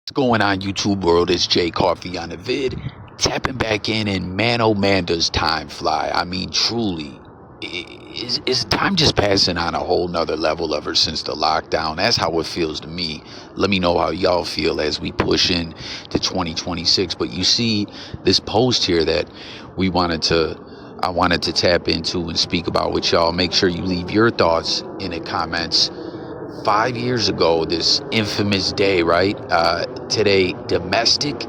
What's going on, YouTube world? It's Jay Coffee on the vid, tapping back in, and man, oh man, does time fly. I mean, truly, is time just passing on a whole nother level ever since the lockdown? That's how it feels to me. Let me know how y'all feel as we push in to 2026. But you see this post here that I wanted to tap into and speak about with y'all. Make sure you leave your thoughts in the comments. 5 years ago, this infamous day, right? Today, domestic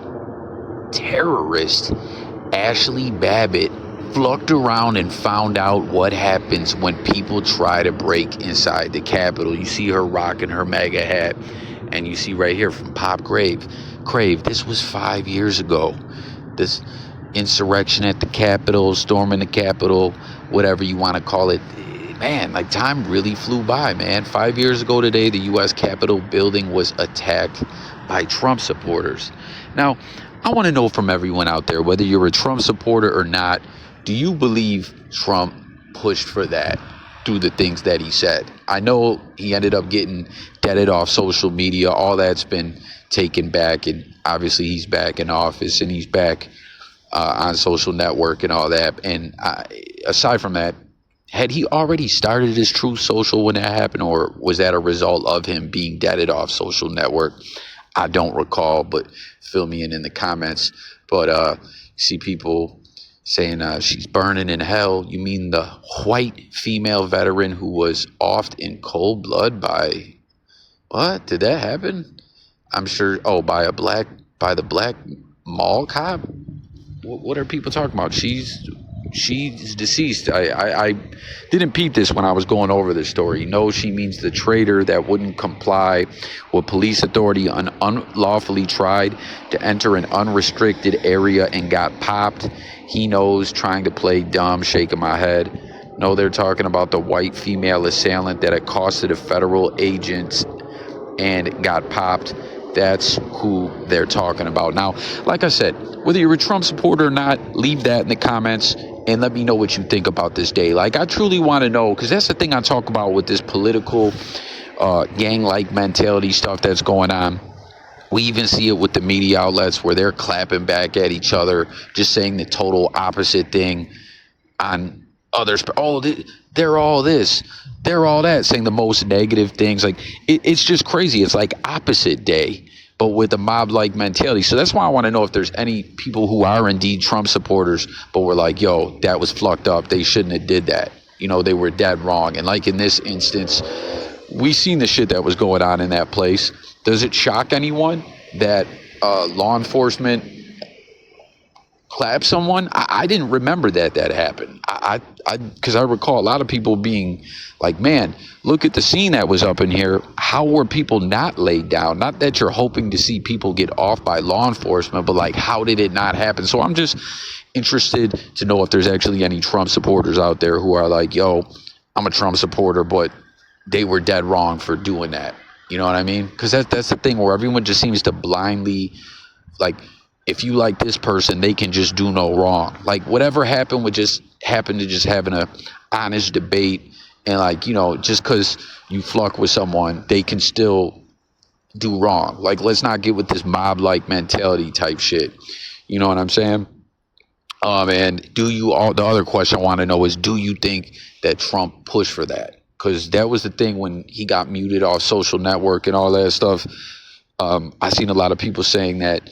terrorist Ashley Babbitt fluked around and found out what happens when people try to break inside the Capitol. You see her rocking her MAGA hat, and you see right here from Pop Crave, this was 5 years ago. This insurrection at the Capitol, storming the Capitol, whatever you want to call it. Man, like, time really flew by, man. 5 years ago today, the U.S. Capitol building was attacked by Trump supporters. Now, I want to know from everyone out there, whether you're a Trump supporter or not, do you believe Trump pushed for that through the things that he said? I know he ended up getting deaded off social media. All that's been taken back, and obviously he's back in office, and he's back on social network and all that. And aside from that, had he already started his Truth Social when that happened, or was that a result of him being deaded off social network? I don't recall, but fill me in the comments. But see people saying she's burning in hell. You mean the white female veteran who was offed in cold blood by, what? Did that happen? I'm sure. Oh, by the black mall cop? What are people talking about? She's deceased. I didn't peep this when I was going over this story. No, she means the traitor that wouldn't comply with police authority and unlawfully tried to enter an unrestricted area and got popped. He knows, trying to play dumb, shaking my head. No, they're talking about the white female assailant that accosted a federal agent and got popped. That's who they're talking about. Now, like I said, whether you're a Trump supporter or not, leave that in the comments and let me know what you think about this day. Like, I truly want to know, because that's the thing I talk about with this political gang-like mentality stuff that's going on. We even see it with the media outlets where they're clapping back at each other, just saying the total opposite thing on others. Oh, they're all this, they're all that, saying the most negative things. Like, it's just crazy. It's like opposite day, but with a mob-like mentality. So that's why I want to know if there's any people who are indeed Trump supporters, but were like, yo, that was fucked up, they shouldn't have did that. You know, they were dead wrong. And like in this instance, we seen the shit that was going on in that place. Does it shock anyone that law enforcement clap someone? I didn't remember that happened. Because I recall a lot of people being like, man, look at the scene that was up in here. How were people not laid down? Not that you're hoping to see people get off by law enforcement, but like, how did it not happen? So I'm just interested to know if there's actually any Trump supporters out there who are like, yo, I'm a Trump supporter, but they were dead wrong for doing that. You know what I mean? Because that's the thing where everyone just seems to blindly, like, if you like this person, they can just do no wrong. Like, whatever happened would just happen to just having a honest debate. And like, you know, just because you fluck with someone, they can still do wrong. Like, let's not get with this mob-like mentality type shit. You know what I'm saying? And the other question I want to know is, do you think that Trump pushed for that? Because that was the thing when he got muted off social network and all that stuff. I seen a lot of people saying that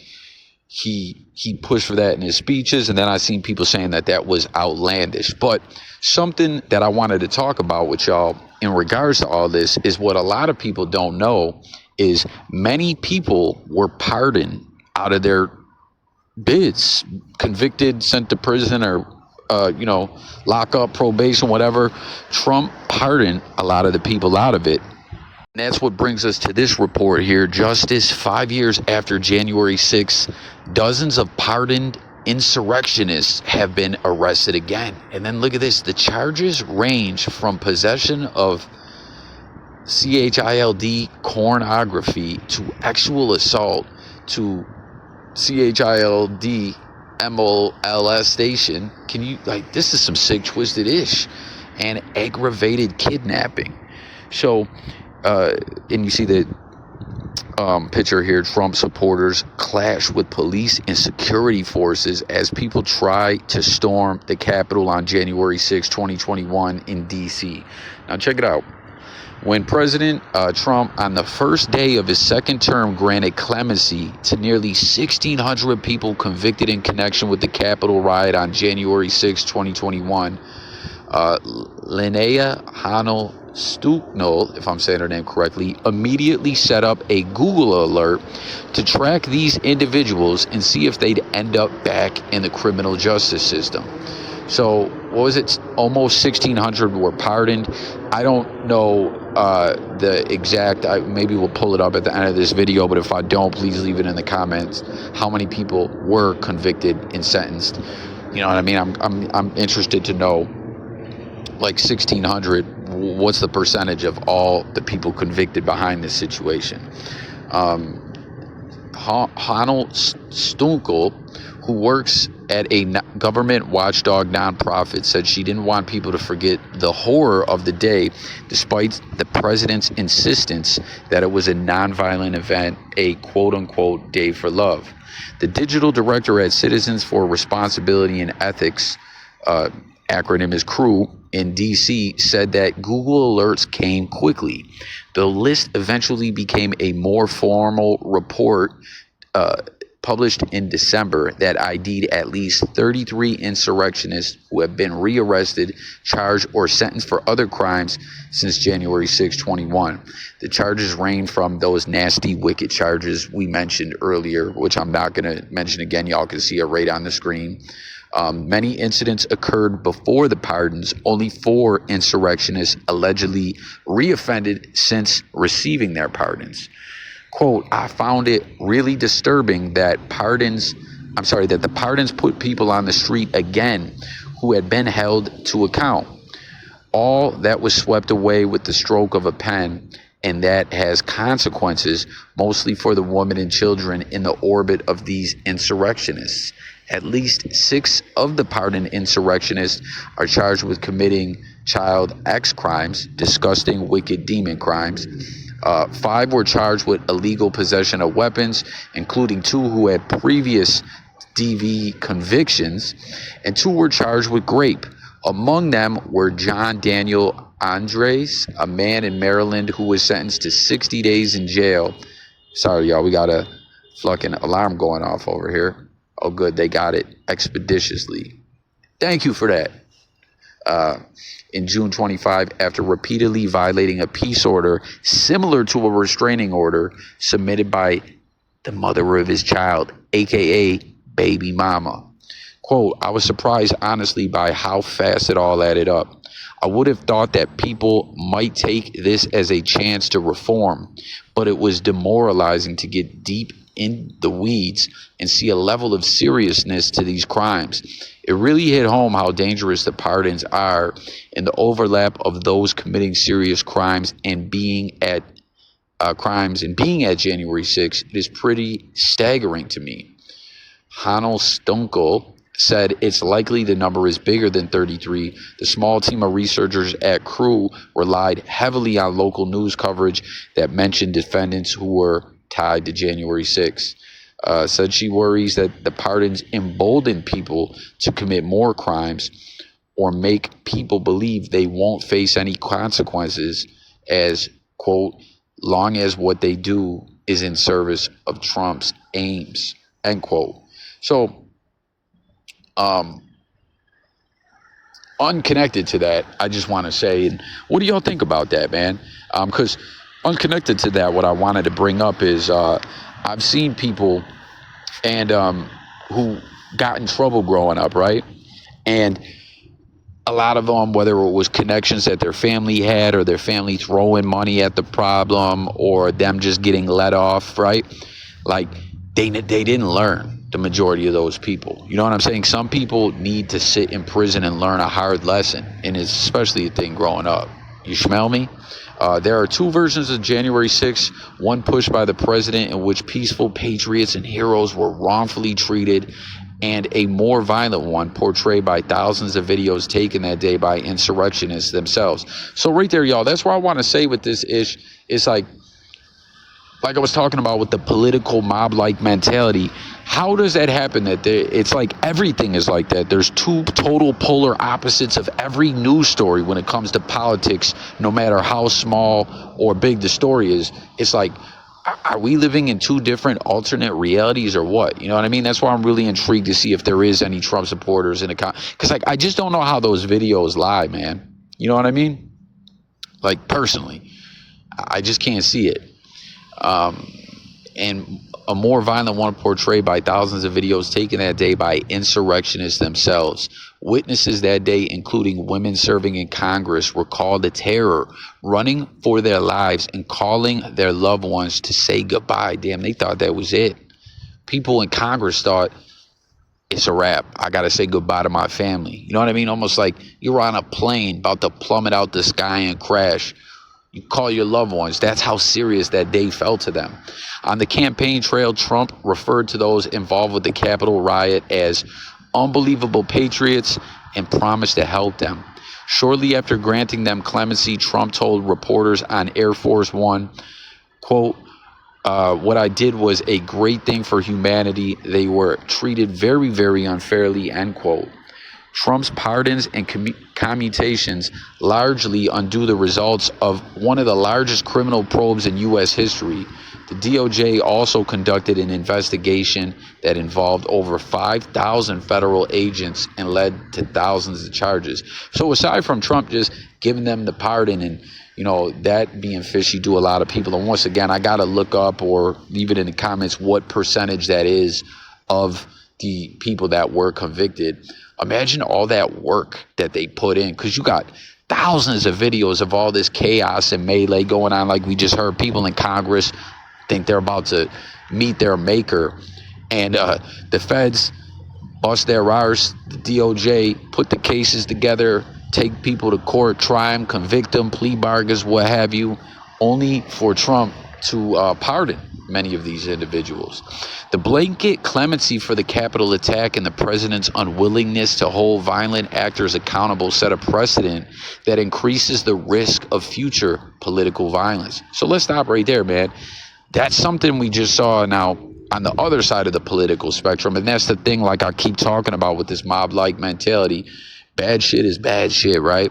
he pushed for that in his speeches, and then I seen people saying that was outlandish. But something that I wanted to talk about with y'all in regards to all this is what a lot of people don't know is many people were pardoned out of their bids, convicted, sent to prison, or lock up, probation, whatever. Trump pardoned a lot of the people out of it. And that's what brings us to this report here. Justice, 5 years after January 6th, dozens of pardoned insurrectionists have been arrested again. And then look at this. The charges range from possession of child pornography to actual assault to child molestation. Can you, like, this is some sick, twisted ish. And aggravated kidnapping. So, and you see that picture here, Trump supporters clash with police and security forces as people try to storm the Capitol on January 6, 2021 in D.C. Now check it out. When President Trump, on the first day of his second term, granted clemency to nearly 1,600 people convicted in connection with the Capitol riot on January 6, 2021, Linnea Hanel Stucknell, if I'm saying her name correctly, immediately set up a Google alert to track these individuals and see if they'd end up back in the criminal justice system. So, what was it? Almost 1,600 were pardoned. I don't know the exact, maybe we'll pull it up at the end of this video, but if I don't, please leave it in the comments how many people were convicted and sentenced. You know what I mean? I'm interested to know, like 1,600, what's the percentage of all the people convicted behind this situation? Hanel Stunkel, who works at a government watchdog nonprofit, said she didn't want people to forget the horror of the day, despite the president's insistence that it was a nonviolent event, a quote-unquote day for love. The digital director at Citizens for Responsibility and Ethics, acronym is CREW, in D.C., said that Google alerts came quickly. The list eventually became a more formal report published in December that ID'd at least 33 insurrectionists who have been rearrested, charged, or sentenced for other crimes since January 6, 21. The charges range from those nasty, wicked charges we mentioned earlier, which I'm not going to mention again. Y'all can see it right on the screen. Many incidents occurred before the pardons. Only 4 insurrectionists allegedly reoffended since receiving their pardons. Quote, I found it really disturbing that the pardons put people on the street again who had been held to account. All that was swept away with the stroke of a pen, and that has consequences, mostly for the women and children in the orbit of these insurrectionists. At least 6 of the pardoned insurrectionists are charged with committing child X crimes, disgusting, wicked demon crimes. 5 were charged with illegal possession of weapons, including 2 who had previous DV convictions, and 2 were charged with rape. Among them were John Daniel Andres, a man in Maryland who was sentenced to 60 days in jail. Sorry, y'all, we got a fucking alarm going off over here. Oh, good, they got it expeditiously. Thank you for that. In June 25, after repeatedly violating a peace order similar to a restraining order submitted by the mother of his child, aka baby mama. Quote, I was surprised, honestly, by how fast it all added up. I would have thought that people might take this as a chance to reform, but it was demoralizing to get deep in the weeds and see a level of seriousness to these crimes. It really hit home how dangerous the pardons are and the overlap of those committing serious crimes and being at January 6th. It is pretty staggering to me. Hanel Stunkel said it's likely the number is bigger than 33. The small team of researchers at CREW relied heavily on local news coverage that mentioned defendants who were tied to January 6th. Said she worries that the pardons embolden people to commit more crimes or make people believe they won't face any consequences as, quote, long as what they do is in service of Trump's aims, end quote. So, unconnected to that, I just want to say, what do y'all think about that, man? Because unconnected to that, what I wanted to bring up is I've seen people and who got in trouble growing up, right? And a lot of them, whether it was connections that their family had or their family throwing money at the problem or them just getting let off, right? Like they didn't learn, the majority of those people. You know what I'm saying? Some people need to sit in prison and learn a hard lesson, and it's especially a thing growing up. You smell me? There are 2 versions of January 6th, one pushed by the president in which peaceful patriots and heroes were wrongfully treated, and a more violent one portrayed by thousands of videos taken that day by insurrectionists themselves. So right there, y'all, that's what I want to say with this ish. It's like, like I was talking about with the political mob-like mentality, how does that happen? It's like everything is like that. There's two total polar opposites of every news story when it comes to politics, no matter how small or big the story is. It's like, are we living in two different alternate realities or what? You know what I mean? That's why I'm really intrigued to see if there is any Trump supporters in the because like I just don't know how those videos lie, man. You know what I mean? Like personally, I just can't see it. And a more violent one portrayed by thousands of videos taken that day by insurrectionists themselves. Witnesses that day, including women serving in Congress, were called to terror, running for their lives and calling their loved ones to say goodbye. Damn, they thought that was it. People in Congress thought, it's a wrap. I got to say goodbye to my family. You know what I mean? Almost like you're on a plane about to plummet out the sky and crash. You call your loved ones. That's how serious that day felt to them. On the campaign trail, Trump referred to those involved with the Capitol riot as unbelievable patriots and promised to help them. Shortly after granting them clemency, Trump told reporters on Air Force One, quote, what I did was a great thing for humanity. They were treated very, very unfairly, end quote. Trump's pardons and commutations largely undo the results of one of the largest criminal probes in U.S. history. The DOJ also conducted an investigation that involved over 5,000 federal agents and led to thousands of charges. So aside from Trump just giving them the pardon and, you know, that being fishy to a lot of people, and once again, I got to look up or leave it in the comments what percentage that is of the people that were convicted. Imagine all that work that they put in, because you got thousands of videos of all this chaos and melee going on. Like we just heard, people in Congress think they're about to meet their maker, and the feds bust their arse. The DOJ put the cases together, take people to court, try them, convict them, plea bargains, what have you, only for Trump to pardon many of these individuals. The blanket clemency for the Capitol attack and the president's unwillingness to hold violent actors accountable set a precedent that increases the risk of future political violence. So let's stop right there, man. That's something we just saw now on the other side of the political spectrum. And that's the thing, like I keep talking about with this mob-like mentality. Bad shit is bad shit, right?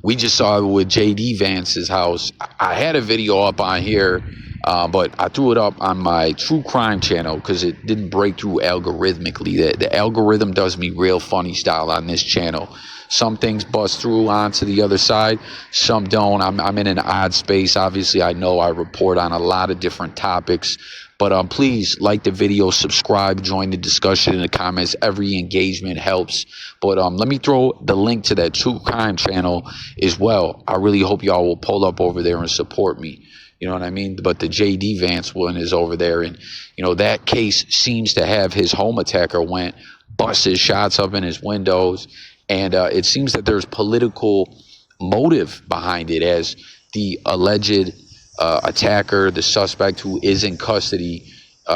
We just saw it with J.D. Vance's house. I had a video up on here, but I threw it up on my true crime channel because it didn't break through algorithmically. The algorithm does me real funny style on this channel. Some things bust through onto the other side, some don't. I'm in an odd space. Obviously, I know I report on a lot of different topics, but please like the video, subscribe, join the discussion in the comments. Every engagement helps. But let me throw the link to that true crime channel as well. I really hope y'all will pull up over there and support me. You know what I mean? But the J.D. Vance one is over there, and you know that case seems to have his home attacker went, busted shots up in his windows. And it seems that there's political motive behind it, as the alleged attacker, the suspect who is in custody,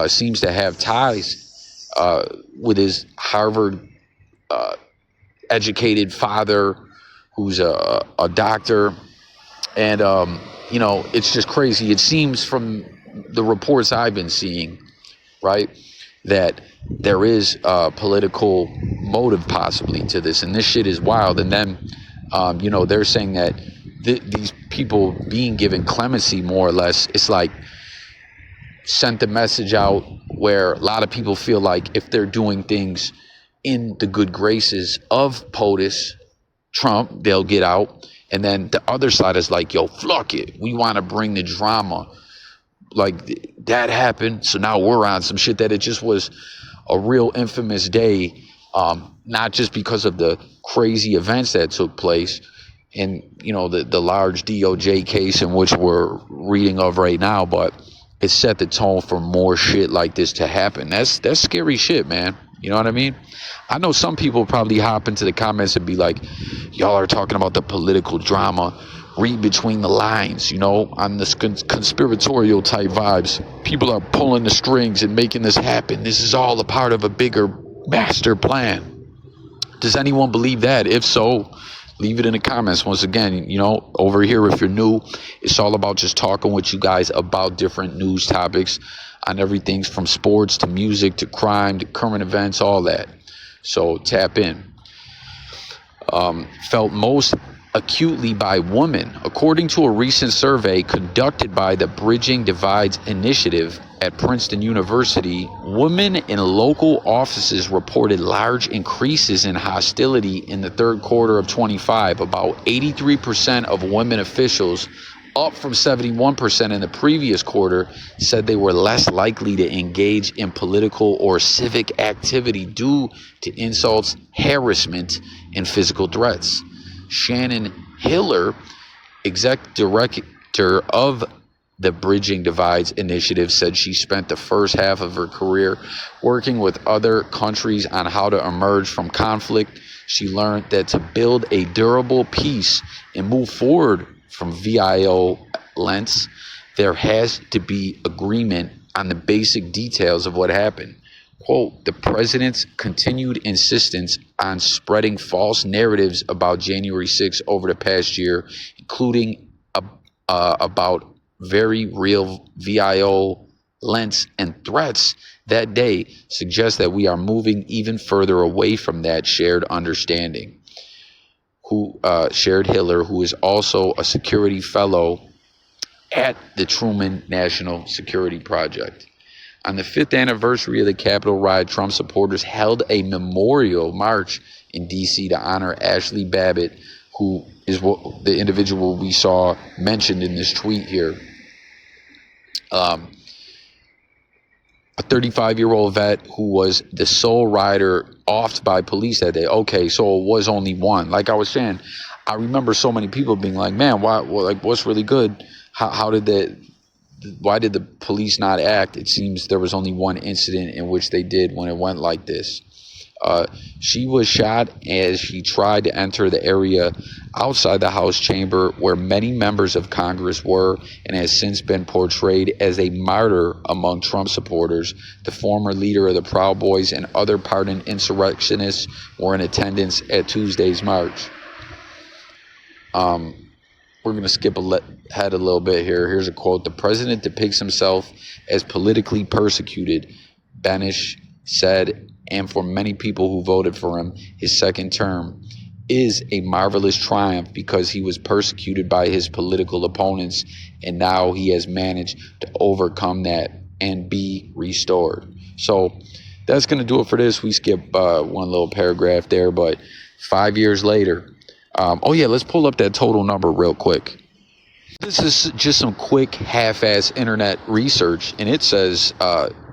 seems to have ties with his Harvard educated father, who's a doctor. And, you know, it's just crazy. It seems from the reports I've been seeing, right, that there is a political motive possibly to this, and this shit is wild. And then you know, they're saying that these people being given clemency, more or less, it's like sent the message out where a lot of people feel like if they're doing things in the good graces of POTUS, Trump, they'll get out. And then the other side is like, yo, fuck it, we want to bring the drama. Like that happened, so now we're on some shit. That it just was a real infamous day, not just because of the crazy events that took place in, you know, the large DOJ case in which we're reading of right now, but it set the tone for more shit like this to happen. That's scary shit, man. You know what I mean? I know some people probably hop into the comments and be like, y'all are talking about the political drama. Read between the lines, you know, on this conspiratorial type vibes. People are pulling the strings and making this happen. This is all a part of a bigger master plan. Does anyone believe that? If so, Leave it in the comments. Once again, over here, if you're new, it's all about just talking with you guys about different news topics on everything from sports to music to crime to current events, all that. So tap in. Felt most acutely by women. According to a recent survey conducted by the Bridging Divides Initiative at Princeton University, women in local offices reported large increases in hostility in the third quarter of 25. About 83% of women officials, up from 71% in the previous quarter, said they were less likely to engage in political or civic activity due to insults, harassment, and physical threats. Shannon Hiller, exec director of the Bridging Divides Initiative, said she spent the first half of her career working with other countries on how to emerge from conflict. She learned that to build a durable peace and move forward from violence, there has to be agreement on the basic details of what happened. Quote, the president's continued insistence on spreading false narratives about January 6th over the past year, including about very real violence and threats that day, suggests that we are moving even further away from that shared understanding. Shared Hiller, who is also a security fellow at the Truman National Security Project. On the 5th anniversary of the Capitol riot, Trump supporters held a memorial march in D.C. to honor Ashley Babbitt, who is the individual we saw mentioned in this tweet here. A 35-year-old vet who was the sole rider offed by police that day. Okay, so it was only one. Like I was saying, I remember so many people being like, man, what's really good? Why did the police not act? It seems there was only one incident in which they did when it went like this. She was shot as she tried to enter the area outside the House chamber where many members of Congress were, and has since been portrayed as a martyr among Trump supporters. The former leader of the Proud Boys and other pardoned insurrectionists were in attendance at Tuesday's march. We're going to skip ahead a little bit here. Here's a quote. The president depicts himself as politically persecuted, Benish said, and for many people who voted for him, his second term is a marvelous triumph because he was persecuted by his political opponents, and now he has managed to overcome that and be restored. So that's going to do it for this. We skip one little paragraph there, but 5 years later, let's pull up that total number real quick. This is just some quick half-ass internet research, and it says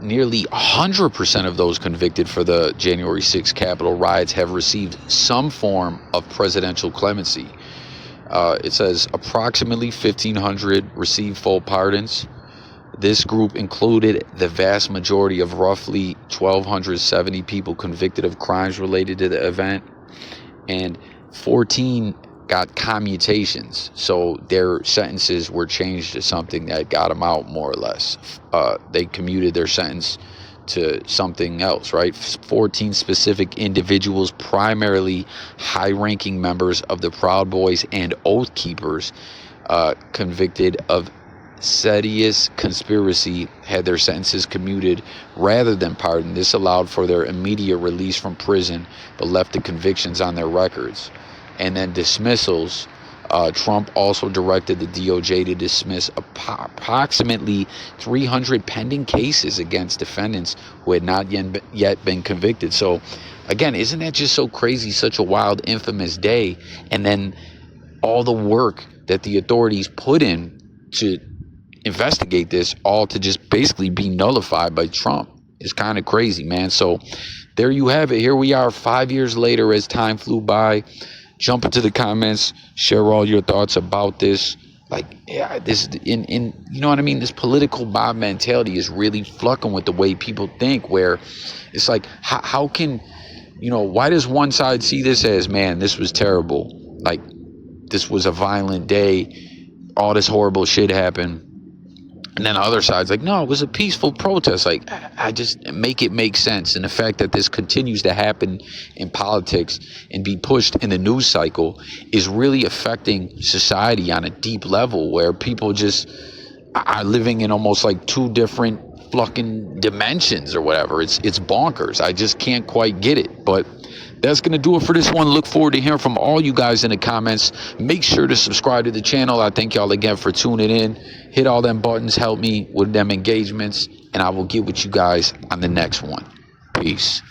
nearly 100% of those convicted for the January 6th Capitol riots have received some form of presidential clemency. It says approximately 1,500 received full pardons. This group included the vast majority of roughly 1,270 people convicted of crimes related to the event, and 14 got commutations, so their sentences were changed to something that got them out more or less. They commuted their sentence to something else, right? 14 specific individuals, primarily high-ranking members of the Proud Boys and Oath Keepers, convicted of seditious conspiracy, had their sentences commuted rather than pardoned. This allowed for their immediate release from prison, but left the convictions on their records. And then dismissals. Trump also directed the DOJ to dismiss approximately 300 pending cases against defendants who had not yet been convicted. So, again, isn't that just so crazy? Such a wild, infamous day. And then all the work that the authorities put in to investigate this, all to just basically be nullified by Trump. It's kind of crazy, man. So there you have it. Here we are 5 years later as time flew by. Jump into the comments, share all your thoughts about this. This you know what I mean? This political mob mentality is really fucking with the way people think, where it's like, how can, why does one side see this as, man, this was terrible? Like, this was a violent day. All this horrible shit happened. And then the other side's like, no, it was a peaceful protest. Like, I just make it make sense. And the fact that this continues to happen in politics and be pushed in the news cycle is really affecting society on a deep level, where people just are living in almost like two different fucking dimensions or whatever. It's bonkers. I just can't quite get it. But that's going to do it for this one. Look forward to hearing from all you guys in the comments. Make sure to subscribe to the channel. I thank y'all again for tuning in. Hit all them buttons. Help me with them engagements. And I will get with you guys on the next one. Peace.